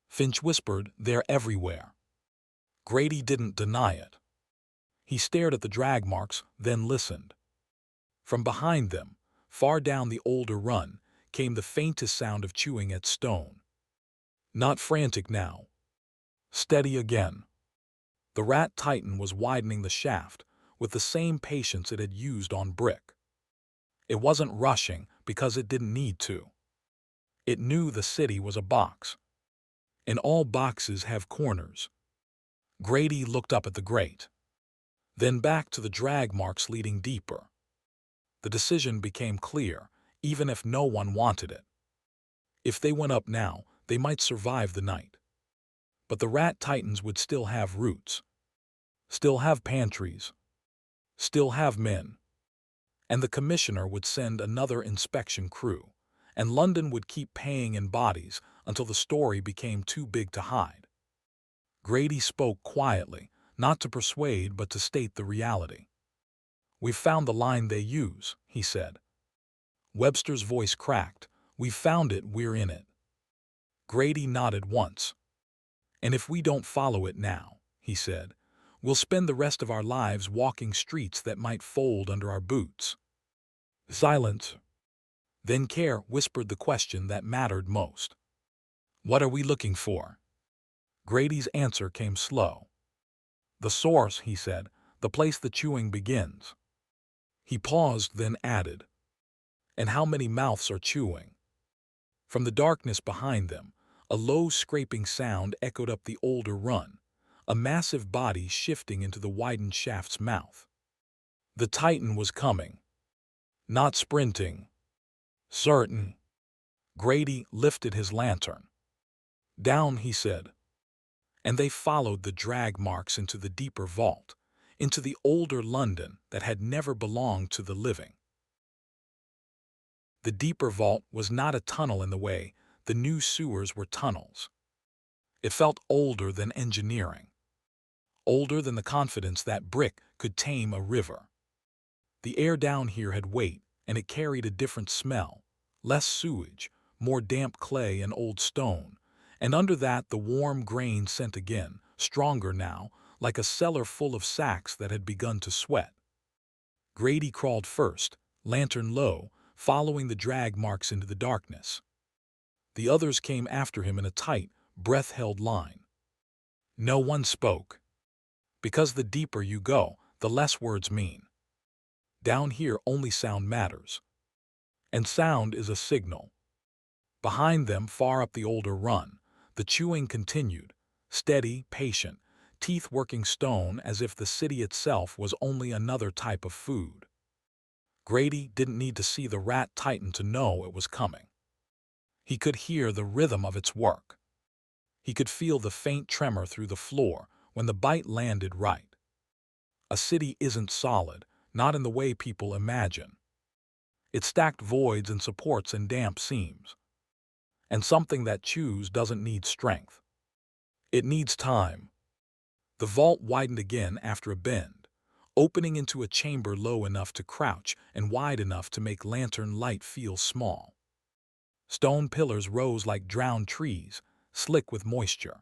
A: Finch whispered, "They're everywhere." Grady didn't deny it. He stared at the drag marks, then listened. From behind them, far down the older run, came the faintest sound of chewing at stone, Not frantic now. Steady again. The rat titan was widening the shaft with the same patience it had used on brick. It wasn't rushing because it didn't need to. It knew the city was a box, and all boxes have corners. Grady looked up at the grate, then back to the drag marks leading deeper. The decision became clear, even if no one wanted it. If they went up now, they might survive the night. But the rat titans would still have roots, still have pantries, still have men. And the commissioner would send another inspection crew, and London would keep paying in bodies until the story became too big to hide. Grady spoke quietly, not to persuade but to state the reality. "We've found the line they use," he said. Webster's voice cracked. "We've found it, we're in it." Grady nodded once. "And if we don't follow it now," he said, "we'll spend the rest of our lives walking streets that might fold under our boots." Silence. Then Care whispered the question that mattered most. "What are we looking for?" Grady's answer came slow. "The source," he said, "the place the chewing begins." He paused, then added, "And how many mouths are chewing?" From the darkness behind them, a low scraping sound echoed up the older run, a massive body shifting into the widened shaft's mouth. The Titan was coming. Not sprinting. Certain. Grady lifted his lantern. "Down," he said. And they followed the drag marks into the deeper vault, into the older London that had never belonged to the living. The deeper vault was not a tunnel in the way the new sewers were tunnels. It felt older than engineering, older than the confidence that brick could tame a river. The air down here had weight, and it carried a different smell, less sewage, more damp clay and old stone, and under that the warm grain scent again, stronger now, like a cellar full of sacks that had begun to sweat. Grady crawled first, lantern low, following the drag marks into the darkness. The others came after him in a tight, breath-held line. No one spoke. Because the deeper you go, the less words mean. Down here only sound matters. And sound is a signal. Behind them, far up the older run, the chewing continued, steady, patient, teeth working stone as if the city itself was only another type of food. Grady didn't need to see the rat titan to know it was coming. He could hear the rhythm of its work. He could feel the faint tremor through the floor when the bite landed right. A city isn't solid, not in the way people imagine. It stacked voids and supports and damp seams. And something that chews doesn't need strength. It needs time. The vault widened again after a bend, opening into a chamber low enough to crouch and wide enough to make lantern light feel small. Stone pillars rose like drowned trees, slick with moisture.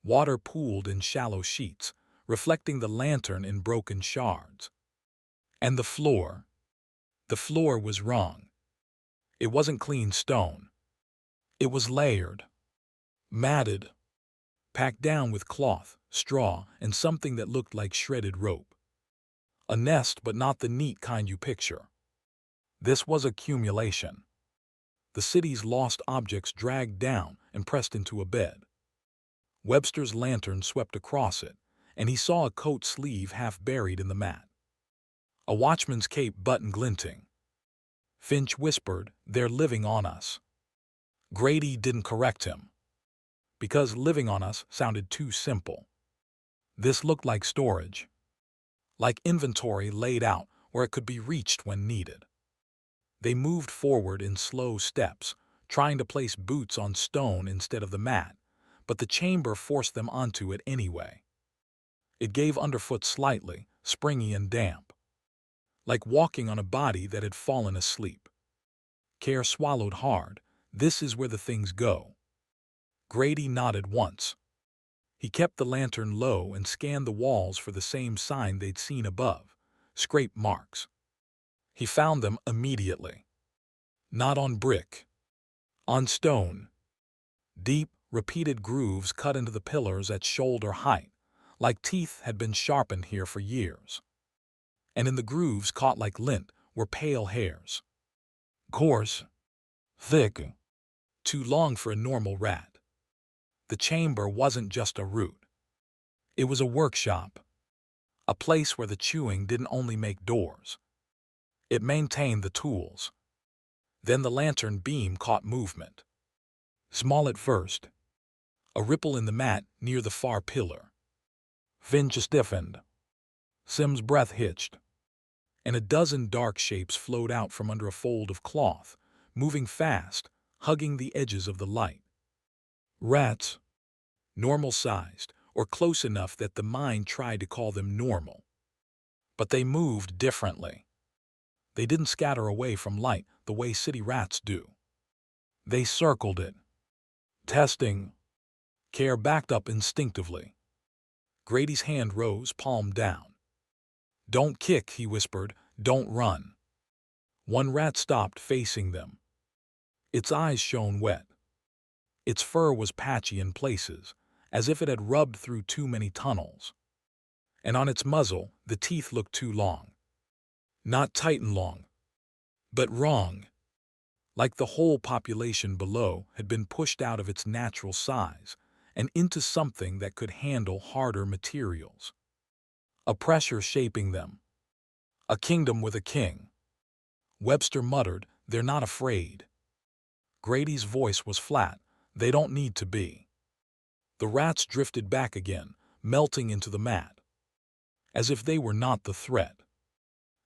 A: Water pooled in shallow sheets, reflecting the lantern in broken shards. And the floor was wrong. It wasn't clean stone. It was layered, matted, packed down with cloth, straw, and something that looked like shredded rope. A nest, but not the neat kind you picture. This was accumulation. The city's lost objects dragged down and pressed into a bed. Webster's lantern swept across it, and he saw a coat sleeve half buried in the mat. A watchman's cape button glinting. Finch whispered, "They're living on us." Grady didn't correct him, because living on us sounded too simple. This looked like storage, like inventory laid out where it could be reached when needed. They moved forward in slow steps, trying to place boots on stone instead of the mat, but the chamber forced them onto it anyway. It gave underfoot slightly, springy and damp, like walking on a body that had fallen asleep. Care swallowed hard. "This is where the things go." Grady nodded once. He kept the lantern low and scanned the walls for the same sign they'd seen above, scrape marks. He found them immediately. Not on brick. On stone. Deep, repeated grooves cut into the pillars at shoulder height, like teeth had been sharpened here for years. And in the grooves, caught like lint, were pale hairs. Coarse, thick, too long for a normal rat. The chamber wasn't just a root. It was a workshop, a place where the chewing didn't only make doors. It maintained the tools. Then the lantern beam caught movement. Small at first, a ripple in the mat near the far pillar. Finch stiffened. Sim's breath hitched, and a dozen dark shapes flowed out from under a fold of cloth, moving fast, hugging the edges of the light. Rats, normal-sized, or close enough that the mind tried to call them normal. But they moved differently. They didn't scatter away from light the way city rats do. They circled it. Testing. Care backed up instinctively. Grady's hand rose, palm down. "Don't kick," he whispered. "Don't run." One rat stopped, facing them. Its eyes shone wet. Its fur was patchy in places, as if it had rubbed through too many tunnels. And on its muzzle, the teeth looked too long. Not Titan long, but wrong. Like the whole population below had been pushed out of its natural size and into something that could handle harder materials. A pressure shaping them. A kingdom with a king. Webster muttered, "They're not afraid." Grady's voice was flat. "They don't need to be." The rats drifted back again, melting into the mat. As if they were not the threat.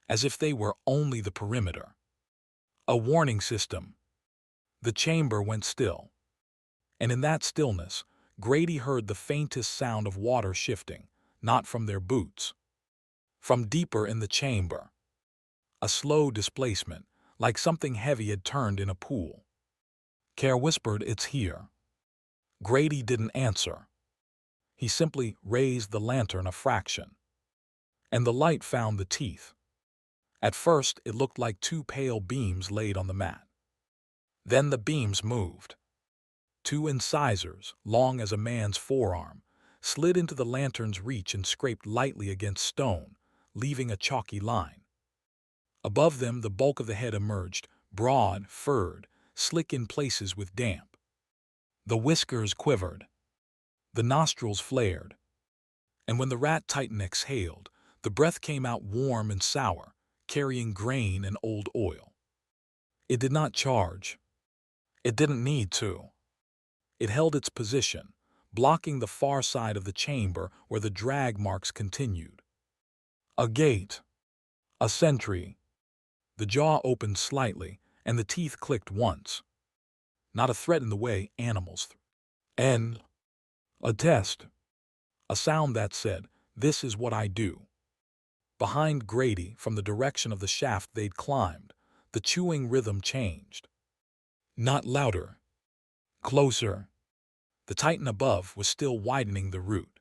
A: As if they were only the perimeter. A warning system. The chamber went still. And in that stillness, Grady heard the faintest sound of water shifting, not from their boots. From deeper in the chamber. A slow displacement, like something heavy had turned in a pool. Care whispered, "It's here." Grady didn't answer. He simply raised the lantern a fraction. And the light found the teeth. At first, it looked like two pale beams laid on the mat. Then the beams moved. Two incisors, long as a man's forearm, slid into the lantern's reach and scraped lightly against stone, leaving a chalky line. Above them, the bulk of the head emerged, broad, furred, slick in places with damp. The whiskers quivered. The nostrils flared. And when the rat titan exhaled, the breath came out warm and sour, carrying grain and old oil. It did not charge. It didn't need to. It held its position, blocking the far side of the chamber where the drag marks continued. A gate. A sentry. The jaw opened slightly, and the teeth clicked once. Not a threat in the way animals and a test. A sound that said, "This is what I do." Behind Grady, from the direction of the shaft they'd climbed, the chewing rhythm changed. Not louder. Closer. The titan above was still widening the route.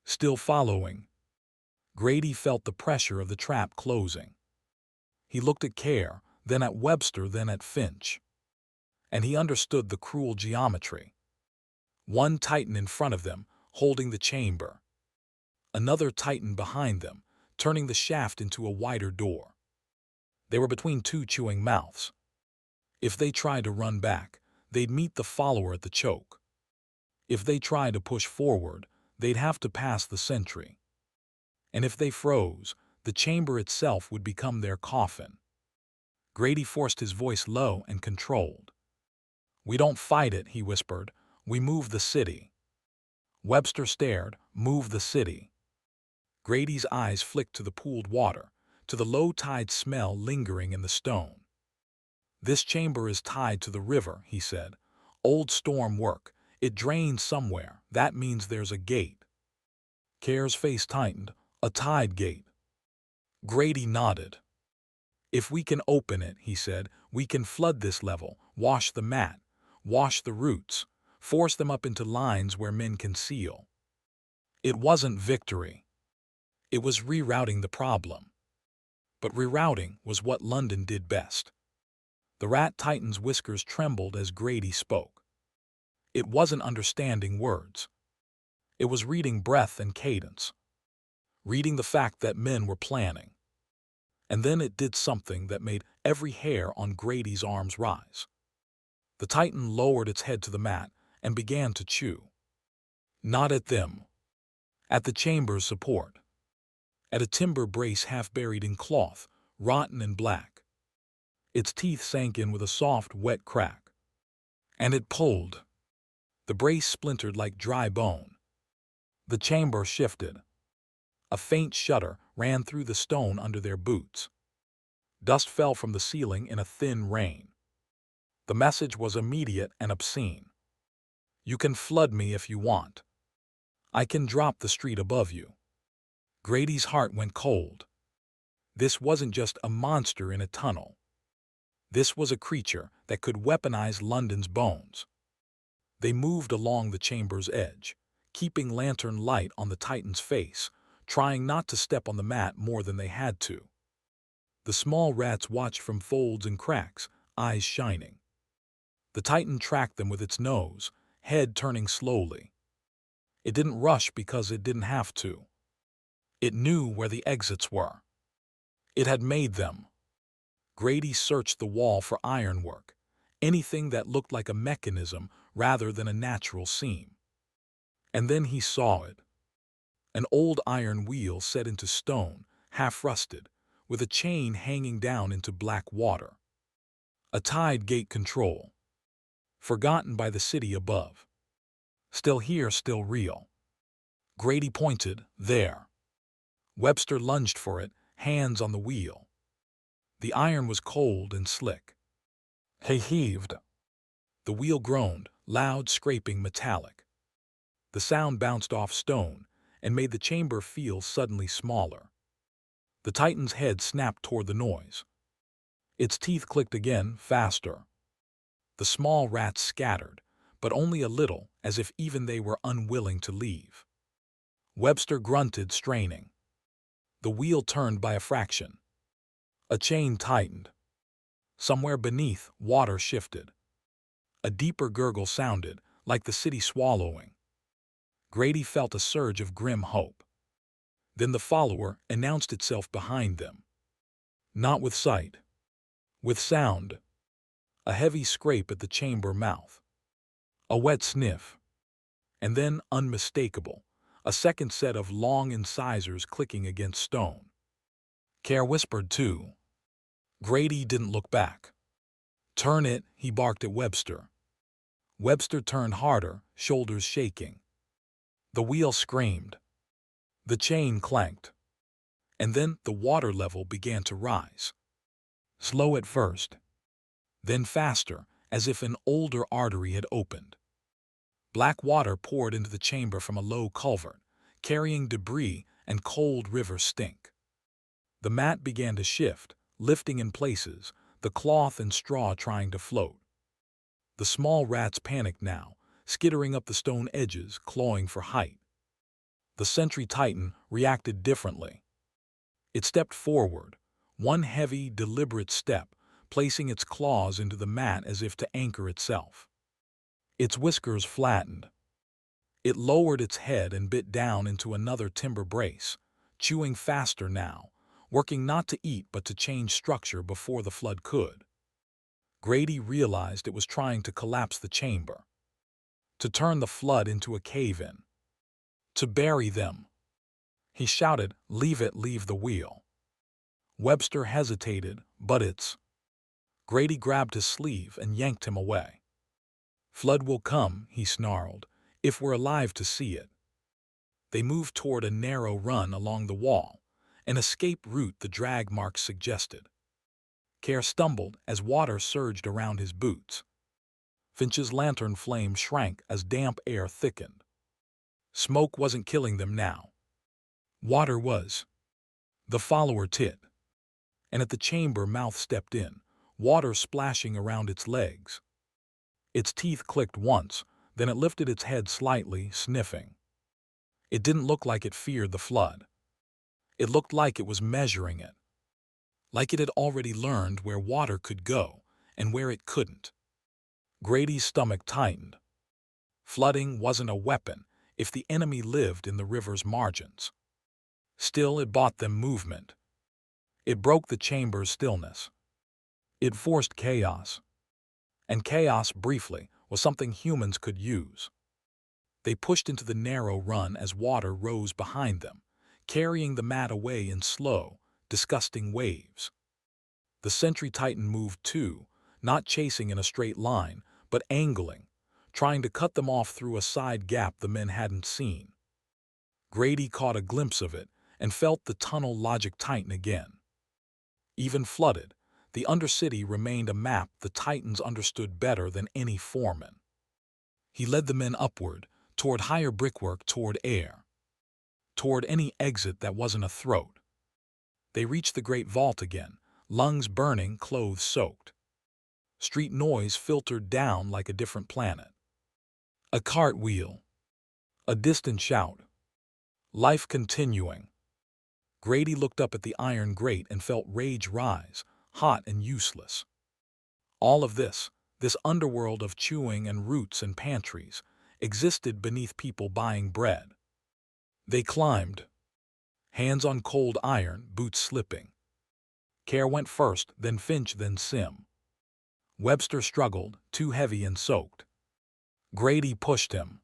A: Still following. Grady felt the pressure of the trap closing. He looked at Care, then at Webster, then at Finch. And he understood the cruel geometry. One titan in front of them, holding the chamber. Another titan behind them, turning the shaft into a wider door. They were between two chewing mouths. If they tried to run back, they'd meet the follower at the choke. If they tried to push forward, they'd have to pass the sentry. And if they froze, the chamber itself would become their coffin. Grady forced his voice low and controlled. "We don't fight it," he whispered. "We move the city." Webster stared. "Move the city." Grady's eyes flicked to the pooled water, to the low-tide smell lingering in the stone. "This chamber is tied to the river," he said. "Old storm work. It drains somewhere. That means there's a gate." Care's face tightened. "A tide gate." Grady nodded. "If we can open it," he said, "we can flood this level, wash the mat, wash the roots, force them up into lines where men can seal." It wasn't victory. It was rerouting the problem. But rerouting was what London did best. The rat titan's whiskers trembled as Grady spoke. It wasn't understanding words. It was reading breath and cadence, reading the fact that men were planning. And then it did something that made every hair on Grady's arms rise. The Titan lowered its head to the mat and began to chew. Not at them. At the chamber's support. At a timber brace half buried in cloth, rotten and black. Its teeth sank in with a soft, wet crack. And it pulled. The brace splintered like dry bone. The chamber shifted. A faint shudder ran through the stone under their boots. Dust fell from the ceiling in a thin rain. The message was immediate and obscene. You can flood me if you want. I can drop the street above you. Grady's heart went cold. This wasn't just a monster in a tunnel. This was a creature that could weaponize London's bones. They moved along the chamber's edge, keeping lantern light on the Titan's face, trying not to step on the mat more than they had to. The small rats watched from folds and cracks, eyes shining. The Titan tracked them with its nose, head turning slowly. It didn't rush because it didn't have to. It knew where the exits were. It had made them. Grady searched the wall for ironwork, anything that looked like a mechanism rather than a natural seam. And then he saw it. An old iron wheel set into stone, half rusted, with a chain hanging down into black water. A tide gate control. Forgotten by the city above. Still here, still real. Grady pointed, there. Webster lunged for it, hands on the wheel. The iron was cold and slick. He heaved. The wheel groaned, loud, scraping, metallic. The sound bounced off stone and made the chamber feel suddenly smaller. The Titan's head snapped toward the noise. Its teeth clicked again, faster. The small rats scattered, but only a little, as if even they were unwilling to leave. Webster grunted, straining. The wheel turned by a fraction. A chain tightened. Somewhere beneath, water shifted. A deeper gurgle sounded, like the city swallowing. Grady felt a surge of grim hope. Then the follower announced itself behind them. Not with sight. With sound. A heavy scrape at the chamber mouth. A wet sniff. And then, unmistakable, a second set of long incisors clicking against stone. Care whispered too. Grady didn't look back. Turn it, he barked at Webster. Webster turned harder, shoulders shaking. The wheel screamed. The chain clanked. And then the water level began to rise. Slow at first. Then faster, as if an older artery had opened. Black water poured into the chamber from a low culvert, carrying debris and cold river stink. The mat began to shift, lifting in places, the cloth and straw trying to float. The small rats panicked now, skittering up the stone edges, clawing for height. The sentry Titan reacted differently. It stepped forward, one heavy, deliberate step, placing its claws into the mat as if to anchor itself. Its whiskers flattened. It lowered its head and bit down into another timber brace, chewing faster now, working not to eat but to change structure before the flood could. Grady realized it was trying to collapse the chamber. To turn the flood into a cave-in. To bury them. He shouted, "Leave it, leave the wheel." Webster hesitated, but it's... Grady grabbed his sleeve and yanked him away. "Flood will come," he snarled, "if we're alive to see it." They moved toward a narrow run along the wall, an escape route the drag marks suggested. Care stumbled as water surged around his boots. Finch's lantern flame shrank as damp air thickened. Smoke wasn't killing them now. Water was. The follower tit. And at the chamber mouth stepped in, water splashing around its legs. Its teeth clicked once, then it lifted its head slightly, sniffing. It didn't look like it feared the flood. It looked like it was measuring it. Like it had already learned where water could go and where it couldn't. Grady's stomach tightened. Flooding wasn't a weapon if the enemy lived in the river's margins. Still, it bought them movement. It broke the chamber's stillness. It forced chaos. And chaos, briefly, was something humans could use. They pushed into the narrow run as water rose behind them, carrying the mat away in slow, disgusting waves. The Sentry Titan moved too, not chasing in a straight line, but angling, trying to cut them off through a side gap the men hadn't seen. Grady caught a glimpse of it and felt the tunnel logic tighten again. Even flooded, the undercity remained a map the Titans understood better than any foreman. He led the men upward, toward higher brickwork, toward air, toward any exit that wasn't a throat. They reached the great vault again, lungs burning, clothes soaked. Street noise filtered down like a different planet. A cartwheel. A distant shout. Life continuing. Grady looked up at the iron grate and felt rage rise, hot and useless. All of this underworld of chewing and roots and pantries, existed beneath people buying bread. They climbed. Hands on cold iron, boots slipping. Care went first, then Finch, then Sim. Webster struggled, too heavy and soaked. Grady pushed him.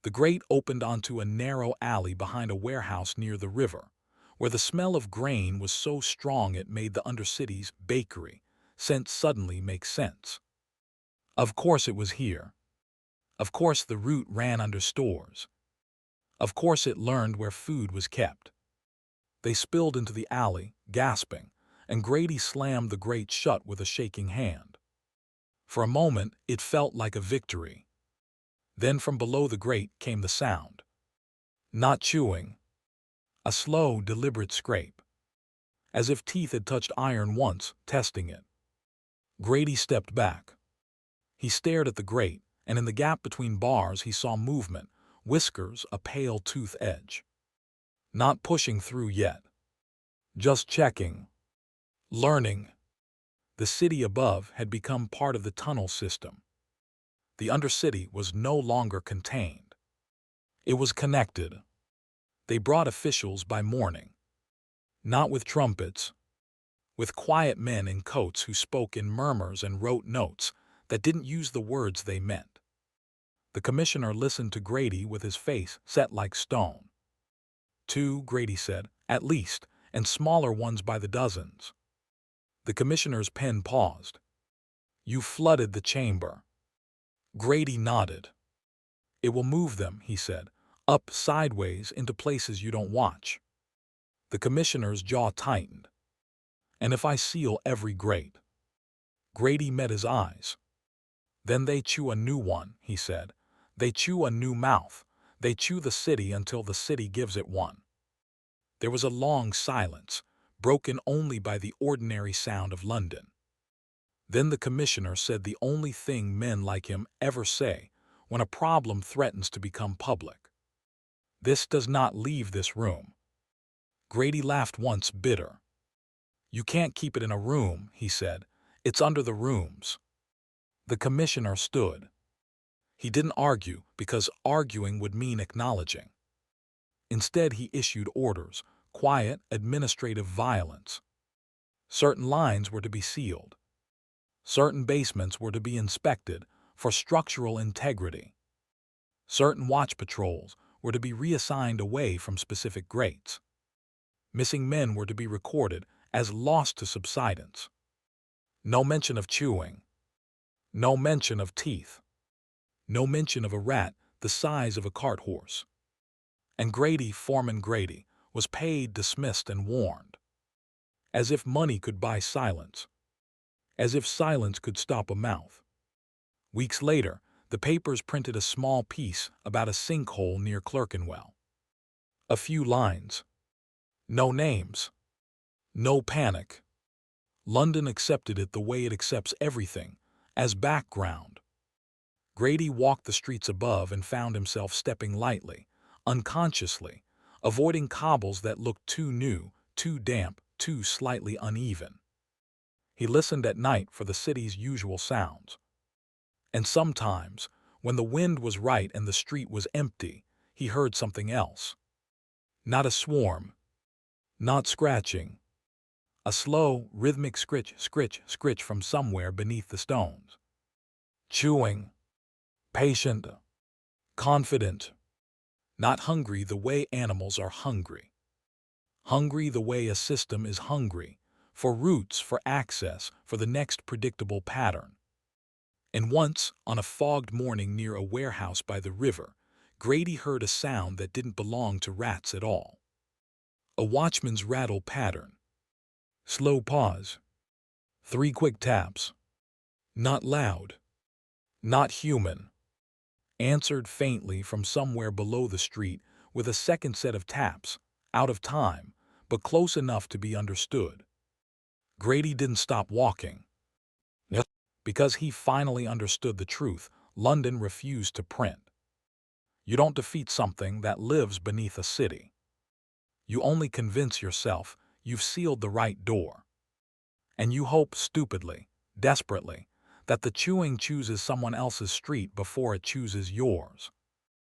A: The grate opened onto a narrow alley behind a warehouse near the river, where the smell of grain was so strong it made the undercity's bakery scent suddenly make sense. Of course it was here. Of course the route ran under stores. Of course it learned where food was kept. They spilled into the alley, gasping, and Grady slammed the grate shut with a shaking hand. For a moment, it felt like a victory. Then from below the grate came the sound. Not chewing. A slow, deliberate scrape. As if teeth had touched iron once, testing it. Grady stepped back. He stared at the grate, and in the gap between bars he saw movement, whiskers, a pale tooth edge. Not pushing through yet. Just checking. Learning. The city above had become part of the tunnel system. The undercity was no longer contained. It was connected. They brought officials by morning. Not with trumpets. With quiet men in coats who spoke in murmurs and wrote notes that didn't use the words they meant. The commissioner listened to Grady with his face set like stone. 2, Grady said, at least, and smaller ones by the dozens. The commissioner's pen paused. You flooded the chamber. Grady nodded. It will move them, he said, up sideways into places you don't watch. The commissioner's jaw tightened. And if I seal every grate? Grady met his eyes. Then they chew a new one, he said. They chew a new mouth. They chew the city until the city gives it one. There was a long silence, broken only by the ordinary sound of London. Then the commissioner said the only thing men like him ever say when a problem threatens to become public. This does not leave this room. Grady laughed once, bitter. You can't keep it in a room, he said. It's under the rooms. The commissioner stood. He didn't argue because arguing would mean acknowledging. Instead, he issued orders, quiet, administrative violence. Certain lines were to be sealed. Certain basements were to be inspected for structural integrity. Certain watch patrols were to be reassigned away from specific grates. Missing men were to be recorded as lost to subsidence. No mention of chewing. No mention of teeth. No mention of a rat the size of a cart horse. And Grady, Foreman Grady, was paid, dismissed, and warned. As if money could buy silence. As if silence could stop a mouth. Weeks later, the papers printed a small piece about a sinkhole near Clerkenwell. A few lines. No names. No panic. London accepted it the way it accepts everything, as background. Grady walked the streets above and found himself stepping lightly, unconsciously, avoiding cobbles that looked too new, too damp, too slightly uneven. He listened at night for the city's usual sounds. And sometimes, When the wind was right and the street was empty, he heard something else. Not a swarm, not scratching. A slow, rhythmic scritch, scritch, scritch from somewhere beneath the stones. Chewing. Patient. Confident. Not hungry the way animals are hungry. Hungry the way a system is hungry. For roots, for access, for the next predictable pattern. And once, on a fogged morning near a warehouse by the river, Grady heard a sound that didn't belong to rats at all. A watchman's rattle pattern. Slow pause. 3 quick taps. Not loud. Not human. Answered faintly from somewhere below the street with a second set of taps, out of time, but close enough to be understood. Grady didn't stop walking. Because he finally understood the truth London refused to print. You don't defeat something that lives beneath a city. You only convince yourself you've sealed the right door. And you hope stupidly, desperately, that the chewing chooses someone else's street before it chooses yours.